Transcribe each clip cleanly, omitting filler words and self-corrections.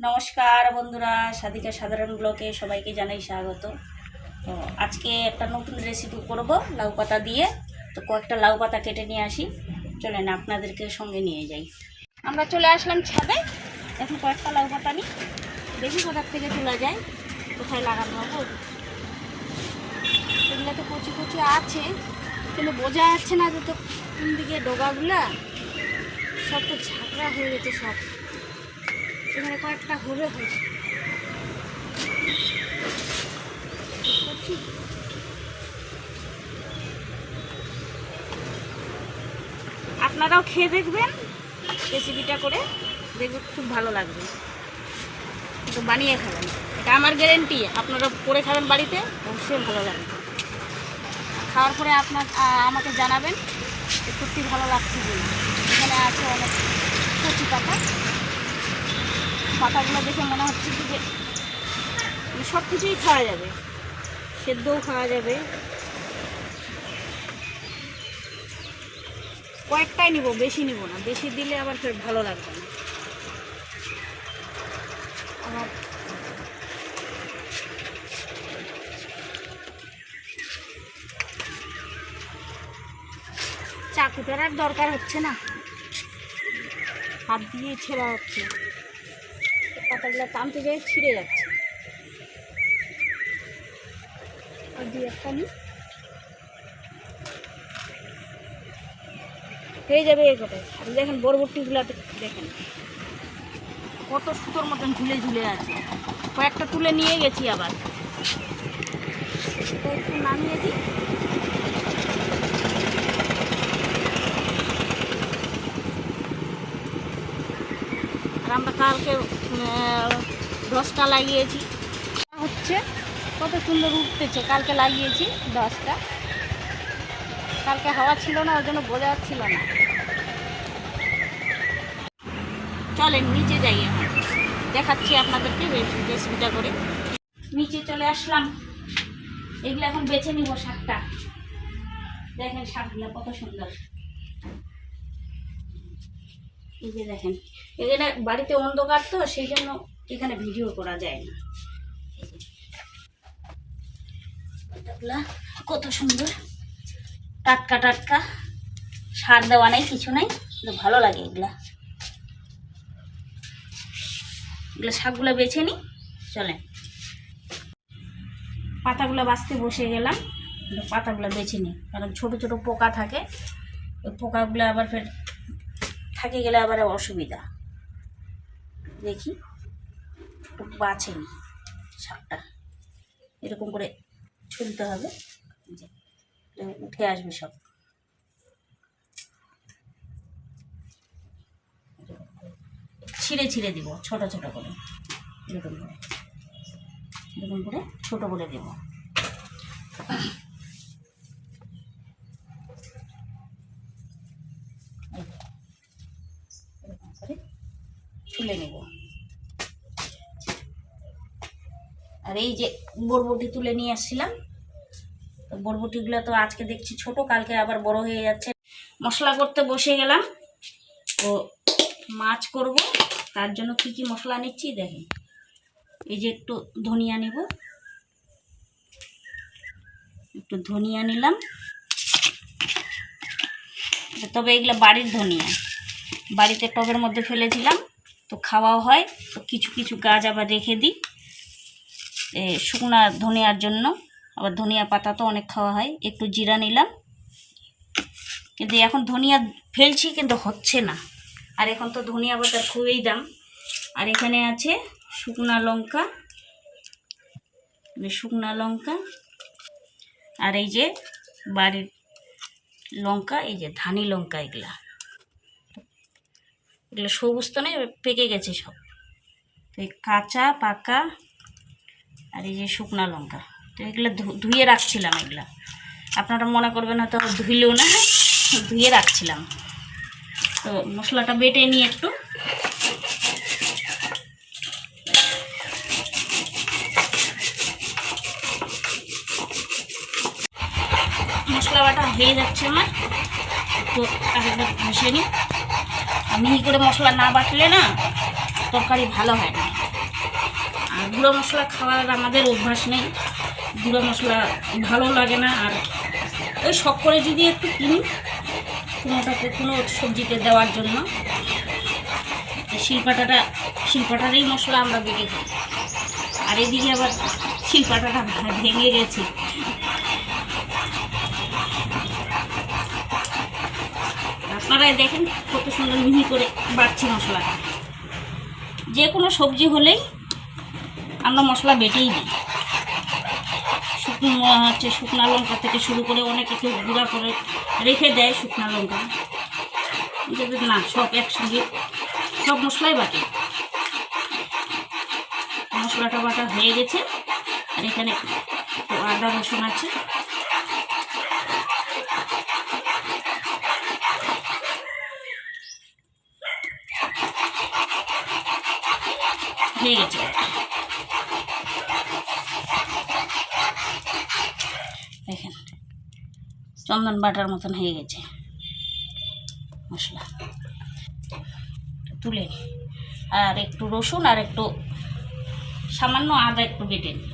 নমস্কার বন্ধুরা, সাধিকা সাধারণ ব্লগে সবাইকে জানাই স্বাগত। তো আজকে একটা নতুন রেসিপি করব লাউ পাতা দিয়ে। তো কয়েকটা লাউ পাতা কেটে নিয়ে আসি, চলেন আপনাদেরকে সঙ্গে নিয়ে যাই। আমরা চলে আসলাম ছাদে। এখন কয়েকটা লাউ পাতা নিই, দেখি কোথার থেকে তোলা যায়, কোথায় লাগানো হবো। এগুলো তো কচি কচি আছে, কিন্তু বোঝা যাচ্ছে না যে তো কোন দিকে ডগাগুলা। সব তো ঝাঁকড়া হয়ে গেছে, সব এখানে কয়েকটা হলে হয়েছে। আপনারাও খেয়ে দেখবেন রেসিপিটা করে, দেখবেন খুব ভালো লাগবে। তো বানিয়ে খাবেন, এটা আমার গ্যারেন্টি। আপনারা করে খাবেন বাড়িতে, অবশ্যই ভালো লাগবে। খাওয়ার পরে আমাকে জানাবেন সত্যি ভালো লাগছে বলে। এখানে আছে অনেক কচি পাতাগুলো দেখে মনে হচ্ছে কি যে সব কিছুই খাওয়া যাবে, সেদ্ধও খাওয়া যাবে। কয়েকটাই নিব, বেশি নিব না, বেশি দিলে আবার ফের ভালো লাগবে না। আমার চাকুটার আর দরকার হচ্ছে না, হাত দিয়ে ছেঁড়া হচ্ছে। পাতাগুলো টানতে যেয়ে ছিঁড়ে যাচ্ছে। আর দুই একটা নি হয়ে যাবে এই কটায়। আর দেখেন বরবটিগুলো দেখেন কত সুতোর মতন ঝুলে ঝুলে আছে। কয়েকটা তুলে নিয়ে গেছি, আবার একটু নামিয়ে দিই। আর আমরা কালকে 10টা লাগিয়েছি, হচ্ছে কত সুন্দর উঠতেছে। কালকে লাগিয়েছি 10টা, কালকে হাওয়া ছিল না, ওই জন্য বোঝা যাচ্ছিল না। চলেন নিচে যাই, এখন দেখাচ্ছি আপনাদেরকে রেসিপিটা করে। নিচে চলে আসলাম, এগুলো এখন বেছে নিব শাকটা। দেখেন শাকগুলো কত সুন্দর। এই যে দেখেন, এখানে বাড়িতে অন্ধকার তো, সেই জন্য এখানে ভিডিও করা যায় না। পাতাগুলা কত সুন্দর, টাটকা টাটকা, সার দেওয়া নাই, কিছু নাই, কিন্তু ভালো লাগে এগুলা। এগুলো শাকগুলো বেছে নিই, চলেন। পাতাগুলো বাছতে বসে গেলাম, পাতাগুলো বেছে নিই, কারণ ছোট ছোট পোকা থাকে। ওই পোকাগুলো আবার ফের থাকে গেলে আবার অসুবিধা। দেখি বাছে নি শাকটা, এরকম করে ছুলতে হবে, উঠে আসবে সব। ছিঁড়ে ছিঁড়ে দিব ছোট ছোট করে, এরকম করে ছোট করে দেব। এরকম করে ছুলে নেব। আর এই যে বরবটি তুলে নিয়ে আসছিলাম, তো বরবটিগুলো তো আজকে দেখছি ছোট, কালকে আবার বড় হয়ে যাচ্ছে। মশলা করতে বসে গেলাম। তো মাছ করব, তার জন্য কি কি মশলা নিচ্ছি দেখেন। এই যে একটু ধনিয়া নেব, একটু ধনিয়া নিলাম। তবে এগুলো বাড়ির ধনিয়া, বাড়িতে টবের মধ্যে ফেলেছিলাম, তো খাওয়াও হয়। তো কিছু কিছু গাছ আবার রেখে দিই শুকনা ধনিয়ার জন্য, আবার ধনিয়া পাতা তো অনেক খাওয়া হয়। একটু জিরা নিলাম, কিন্তু এখন ধনিয়া ফেলছি কিন্তু হচ্ছে না। আর এখন তো ধনিয়া পাতার খুবই দাম। আর এখানে আছে শুকনা লঙ্কা, আর এই যে বাড়ির লঙ্কা, এই যে ধানি লঙ্কা। এগুলো সবুজ তো নেই, পেকে গেছে সব। তো এই কাঁচা পাকা আর এই যে শুকনা লঙ্কা, তো এগুলো ধুয়ে রাখছিলাম। এগুলা আপনারা মনে করবেন হয়তো ধুইলেও না, ধুয়ে রাখছিলাম। তো মশলাটা বেটে নিয়ে একটু মশলা বাটা হয়ে যাচ্ছে আমার, একটু আরেকবার ঘষে নিই। মিহি করে মশলা না বাটলে না তরকারি ভালো হয় না। আর গুঁড়ো মশলা খাওয়ার আমাদের অভ্যাস নেই, গুঁড়ো মশলা ভালো লাগে না। আর ওই শখ করে যদি একটু কিনি কোনোটাতে কোনো সবজিতে দেওয়ার জন্য, শিলপাটারই মশলা আমরা বেটে খাই। আর এদিকে আবার শিলপাটাটা ভেঙে গেছে। আপনারাই দেখেন কত সুন্দর মিহি করে বাড়ছি মশলাটা। যে কোনো সবজি হলেই আমরা মশলা বেটেই দিই। শুকনো লঙ্কা থেকে শুরু করে অনেকে কেউ গুঁড়া করে রেখে দেয় শুকনো লঙ্কা, না সব একসঙ্গে সব মশলাই বাটে। মশলাটা বাটা হয়ে গেছে। আর এখানে আদা রসুন আছে, হয়ে গেছে। দেখেন চন্দন বাটার মতন হয়ে গেছে মশলা। তুলে নিই। আর একটু রসুন আর একটু সামান্য আদা একটু বেটে নিই।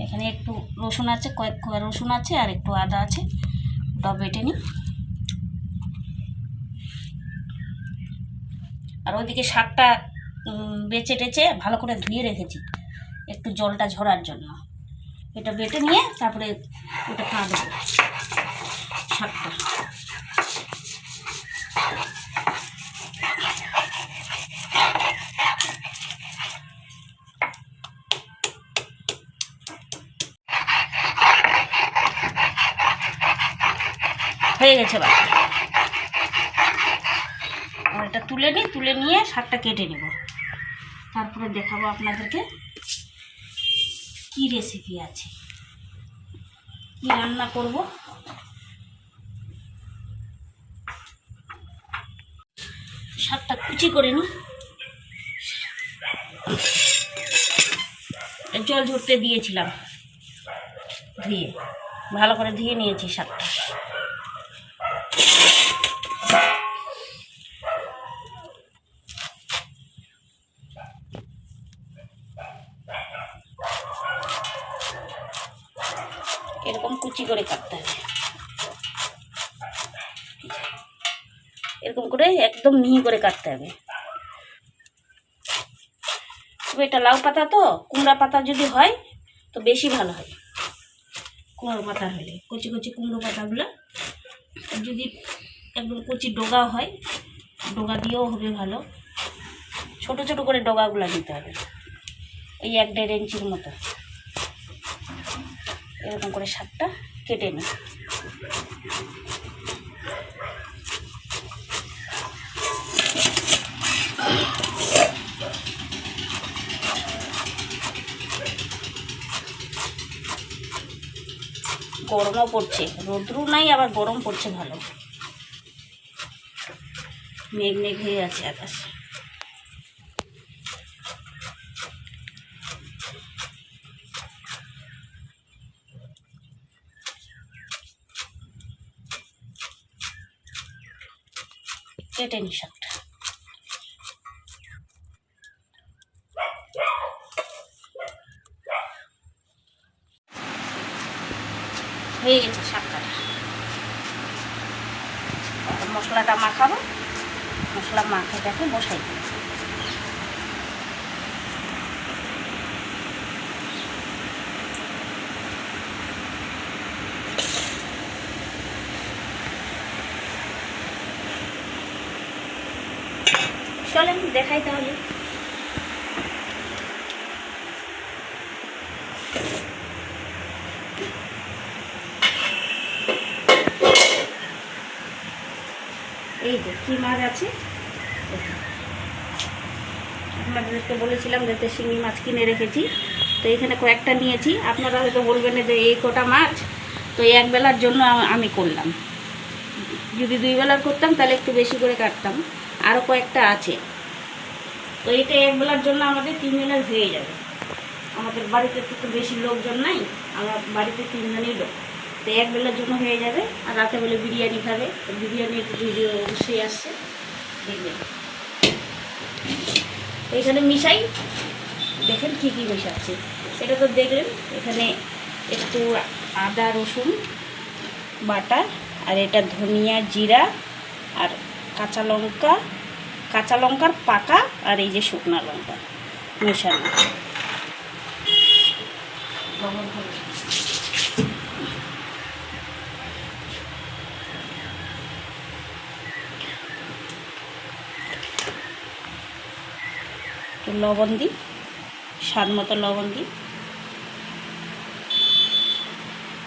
এখানে একটু রসুন আছে, কয়েক কোয়া রসুন আছে আর একটু আদা আছে, ওটা বেটে নিই। আর ওইদিকে শাকটা বেছে টেচে ভালো করে ধুয়ে রেখেছি একটু জলটা ঝরার জন্য। এটা বেটে নিয়ে তারপরে ওটা কাটবো শাকটা। হয়ে গেছে বা এটা তুলে নিই, তুলে নিয়ে শাকটা কেটে নেব, তারপরে দেখাবো আপনাদেরকে কি রেসিপি আছে, কি রান্না করব। শাকটা কুচি করে নিই, জল ঝরতে দিয়েছিলাম, ধুয়ে ভালো করে ধুয়ে নিয়েছি শাকটা। এরকম কুচি করে কাটতে হবে, এরকম করে একদম মিহি করে কাটতে হবে। তবে এটা লাউ পাতা তো, কুমড়া পাতা যদি হয় তো বেশি ভালো হয়। কুমড়ো পাতা হলে কচি কচি কুমড়ো পাতাগুলো, যদি একদম কচি ডগা হয় ডগা দিয়েও হবে ভালো। ছোট ছোট করে ডগাগুলো দিতে হবে, এই 1-1.5 ইঞ্চির মতো। এরকম করে শাকটা কেটে নিই। গরমও পড়ছে, রোদ্রু নাই আবার গরম পড়ছে ভালো, মেঘ মেঘ হয়ে আছে আকাশ। কেটে নি শাকটা। হয়ে গেছে শাক কাটা। মশলাটা মাখাবো, মশলা মাখাটাকে বসাই দিই। চলেন দেখাই তাহলে। এই যে কি মাছ আছে, আপনাদেরকে বলেছিলাম যাতে শিঙি মাছ কিনে রেখেছি, তো এখানে কয়েকটা নিয়েছি। আপনারা হয়তো বলবেন যে এই কটা মাছ তো এক বেলার জন্য আমি করলাম, যদি 2 বেলার করতাম তাহলে একটু বেশি করে কাটতাম। আরও কয়েকটা আছে, তো এটা এক বেলার জন্য আমাদের 3 বেলার হয়ে যাবে। আমাদের বাড়িতে তো বেশি লোকজন নাই, আমার বাড়িতে 3 জনই লোক, তো এক বেলার জন্য হয়ে যাবে। আর রাতে বেলা বিরিয়ানি খাবে, তো বিরিয়ানির ভিডিও অবশ্যই আসছে, দেখবেন। এখানে মিশাই, দেখেন কী কী মেশাচ্ছে, এটা তো দেখলেন। এখানে একটু আদা রসুন বাটা, আর এটা ধনিয়া জিরা আর কাঁচা লঙ্কার পাকা, আর এই যে শুকনা লঙ্কা মেশানো। লবণ দিই, স্বাদ মতো লবণ দিই।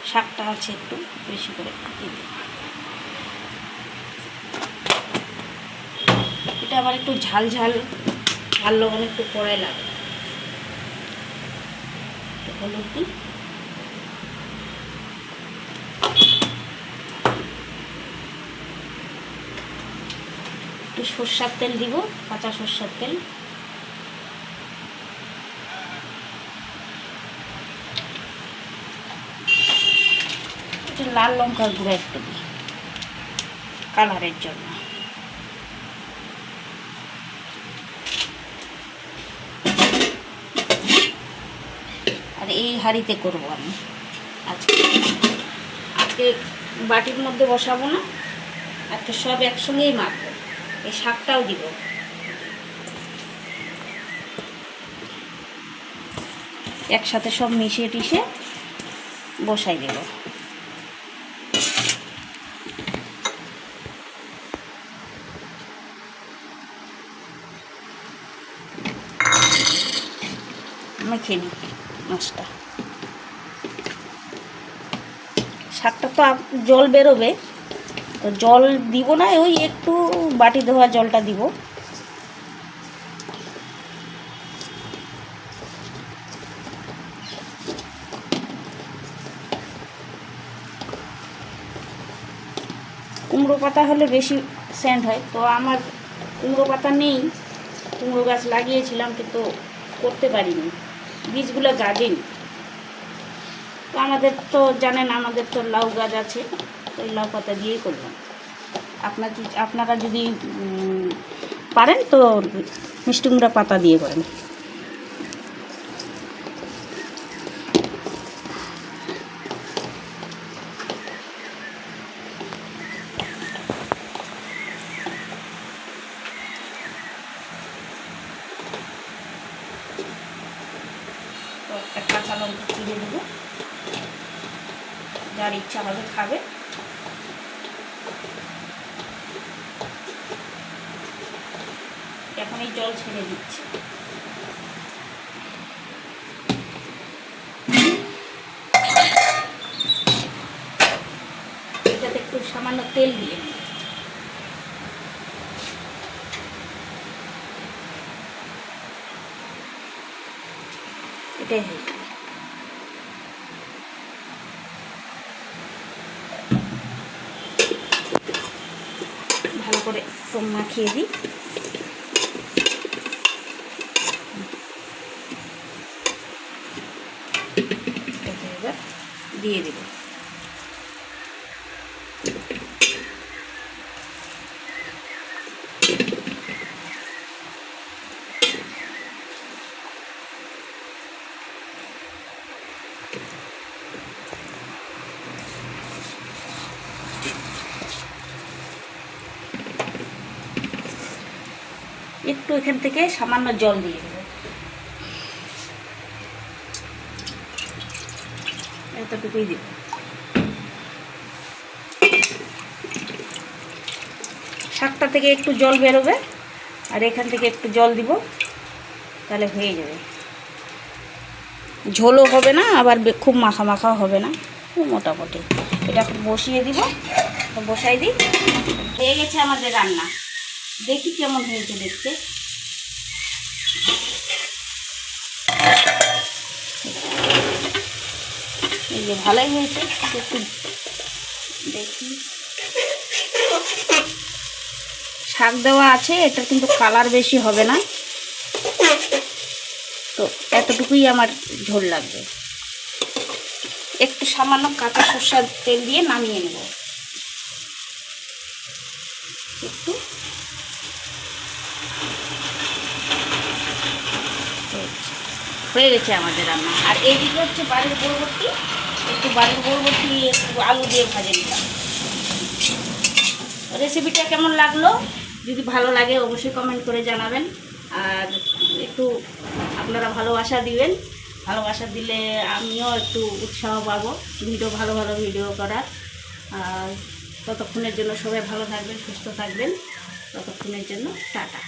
শাকটা আছে একটু বেশি করে দিই। এটা আবার একটু ঝাল লবণ একটু কড়াই লাগে। হলুদ দিই, একটু সরষের তেল দিব, কাঁচা সরষের তেল। একটু লাল লঙ্কার গুঁড়া একটু দিই কালারের জন্য। আর এই হাঁড়িতে করবো আমি আজকে বাটির মধ্যে বসাবো না, আজকে সব একসঙ্গেই মাখবো। এই শাকটাও দিব, একসাথে সব মিশিয়ে টিশে বসাই দেব। মেখে নিই মাছটা। শাকটা তো জল বেরোবে, তো জল দিব না, ওই একটু বাটি ধোয়া জলটা দিব। কুমড়ো পাতা হলে বেশি সেন্ট হয়, তো আমার কুমড়ো পাতা নেই। কুমড়ো গাছ লাগিয়েছিলাম কিন্তু করতে পারিনি, বীজগুলো গাজেনি। তো আমাদের তো জানেন, আমাদের তো লাউ গাছ আছে, তো ওই লাউ পাতা দিয়েই করলাম। আপনারা যদি পারেন তো মিষ্টি কুমড়া পাতা দিয়ে করেন। একটা কাঁচা লঙ্কা চিড়ে দেবো, যার ইচ্ছা হবে খাবে। এখন এই জল ছেড়ে দিচ্ছি। এটাতে একটু সামান্য তেল দিয়ে এটাই হয়ে যাবে। ভালো করে একটু মাখিয়ে দিই। এবার দিয়ে দেব। একটু এখান থেকে সামান্য জল দিয়ে দেবো, এতটুকুই দেব। শাকটা থেকে একটু জল বেরোবে, আর এখান থেকে একটু জল দিব, তাহলে হয়ে যাবে। ঝোলও হবে না, আবার খুব মাখা মাখাও হবে না, খুব মোটামুটি। এটা বসিয়ে দিব, বসাই দিই। হয়ে গেছে আমাদের রান্না, দেখি কেমন হয়েছে দেখতে। এই যে ভালোই হয়েছে, একটু দেখি। শাক দেওয়া আছে, এটা কিন্তু কালার বেশি হবে না, তো তো এতটুকুই আমার ঝোল লাগবে। একটু সামান্য কাঁচা সরষের তেল দিয়ে নামিয়ে নেব। একটু হয়ে গেছে আমাদের রান্না। আর এইদিকে হচ্ছে বাড়ির বরবটি, একটু আলু দিয়ে ভাজে নিলাম। রেসিপিটা কেমন লাগলো, যদি ভালো লাগে অবশ্যই কমেন্ট করে জানাবেন। আর একটু আপনারা ভালোবাসা দিবেন, ভালোবাসা দিলে আমিও একটু উৎসাহ পাবো ভালো ভালো ভিডিও করার। আর ততক্ষণের জন্য সবাই ভালো থাকবেন, সুস্থ থাকবেন। ততক্ষণের জন্য টাটা।